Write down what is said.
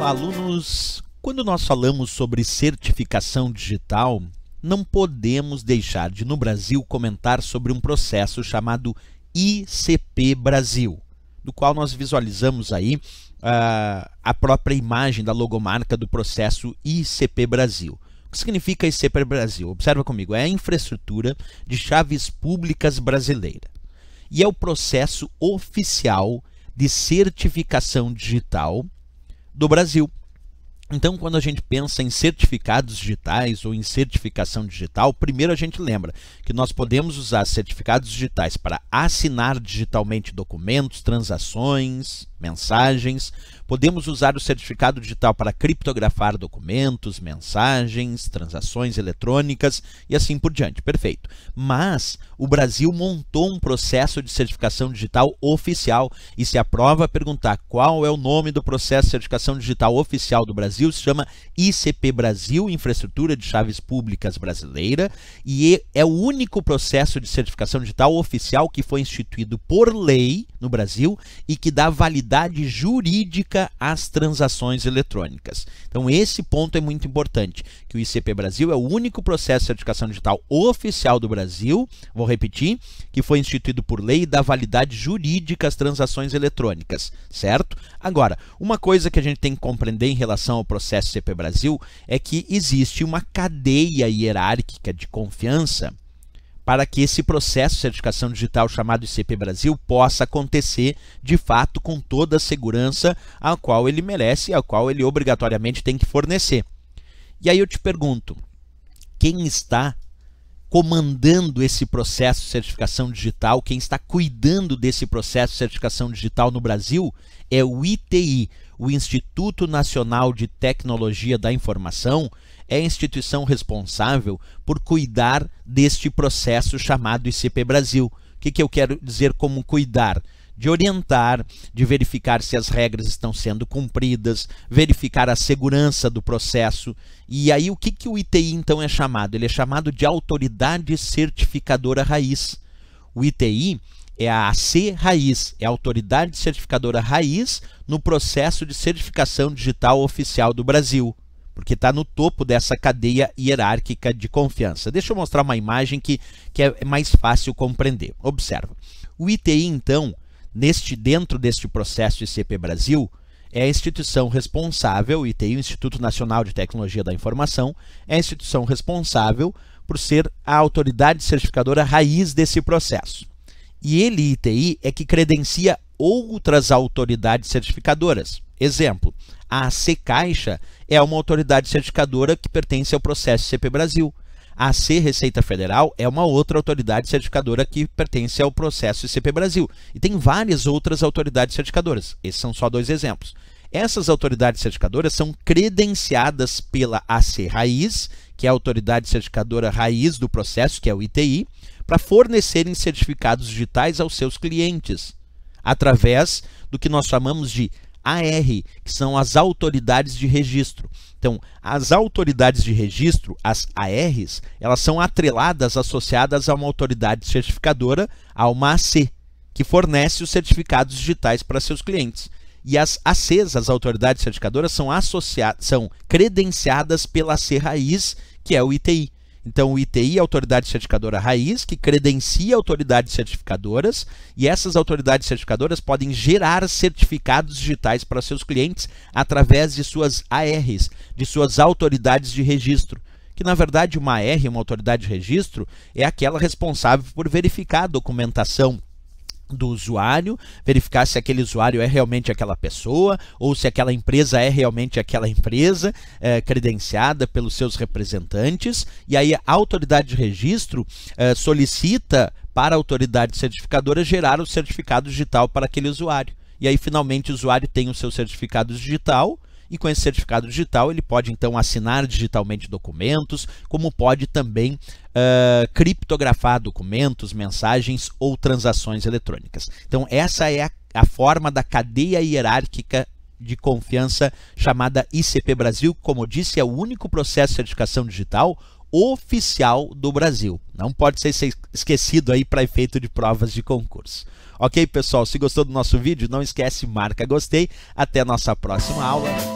Olá, alunos! Quando nós falamos sobre certificação digital, não podemos deixar de, no Brasil, comentar sobre um processo chamado ICP Brasil, do qual nós visualizamos aí a própria imagem da logomarca do processo ICP Brasil. O que significa ICP Brasil? Observa comigo, é a infraestrutura de chaves públicas brasileira. E é o processo oficial de certificação digital do Brasil. Então, quando a gente pensa em certificados digitais ou em certificação digital, primeiro a gente lembra que nós podemos usar certificados digitais para assinar digitalmente documentos, transações, mensagens. Podemos usar o certificado digital para criptografar documentos, mensagens, transações eletrônicas e assim por diante. Perfeito. Mas o Brasil montou um processo de certificação digital oficial e se a prova perguntar qual é o nome do processo de certificação digital oficial do Brasil, se chama ICP Brasil, Infraestrutura de Chaves Públicas Brasileira, e é o único processo de certificação digital oficial que foi instituído por lei no Brasil e que dá validade jurídica às transações eletrônicas. Então esse ponto é muito importante, que o ICP Brasil é o único processo de certificação digital oficial do Brasil, vou repetir, que foi instituído por lei e dá validade jurídica às transações eletrônicas, certo? Agora, uma coisa que a gente tem que compreender em relação ao processo ICP Brasil é que existe uma cadeia hierárquica de confiança para que esse processo de certificação digital chamado ICP Brasil possa acontecer de fato com toda a segurança a qual ele merece e a qual ele obrigatoriamente tem que fornecer. E aí eu te pergunto, quem está comandando esse processo de certificação digital, quem está cuidando desse processo de certificação digital no Brasil é o ITI, o Instituto Nacional de Tecnologia da Informação, é a instituição responsável por cuidar deste processo chamado ICP Brasil. O que eu quero dizer como cuidar? De orientar, de verificar se as regras estão sendo cumpridas, verificar a segurança do processo. E aí o que o ITI então é chamado? Ele é chamado de Autoridade Certificadora Raiz. O ITI é a AC Raiz, é a Autoridade Certificadora Raiz no processo de certificação digital oficial do Brasil, porque está no topo dessa cadeia hierárquica de confiança. Deixa eu mostrar uma imagem que é mais fácil compreender. Observa. O ITI, então, dentro deste processo ICP Brasil, é a instituição responsável, o ITI, o Instituto Nacional de Tecnologia da Informação, é a instituição responsável por ser a autoridade certificadora raiz desse processo. E ele, ITI, é que credencia outras autoridades certificadoras. Exemplo, a AC Caixa é uma autoridade certificadora que pertence ao processo ICP Brasil. A AC Receita Federal é uma outra autoridade certificadora que pertence ao processo ICP Brasil. E tem várias outras autoridades certificadoras. Esses são só dois exemplos. Essas autoridades certificadoras são credenciadas pela AC Raiz, que é a autoridade certificadora raiz do processo, que é o ITI, para fornecerem certificados digitais aos seus clientes, através do que nós chamamos de AR, que são as autoridades de registro. Então, as autoridades de registro, as ARs, elas são atreladas, associadas a uma autoridade certificadora, a uma AC, que fornece os certificados digitais para seus clientes. E as ACs, as autoridades certificadoras, são credenciadas pela AC Raiz, que é o ITI. Então, o ITI é a autoridade certificadora raiz, que credencia autoridades certificadoras, e essas autoridades certificadoras podem gerar certificados digitais para seus clientes através de suas ARs, de suas autoridades de registro. Que, na verdade, uma AR, uma autoridade de registro, é aquela responsável por verificar a documentação do usuário, verificar se aquele usuário é realmente aquela pessoa ou se aquela empresa é realmente aquela empresa credenciada pelos seus representantes, e aí a autoridade de registro solicita para a autoridade certificadora gerar o certificado digital para aquele usuário. E aí finalmente o usuário tem o seu certificado digital, e com esse certificado digital ele pode então assinar digitalmente documentos, como pode também criptografar documentos, mensagens ou transações eletrônicas. Então essa é a forma da cadeia hierárquica de confiança chamada ICP Brasil. Como eu disse, é o único processo de certificação digital oficial do Brasil. Não pode ser esquecido aí para efeito de provas de concurso. Ok, pessoal? Se gostou do nosso vídeo, não esquece, marca gostei. Até a nossa próxima aula.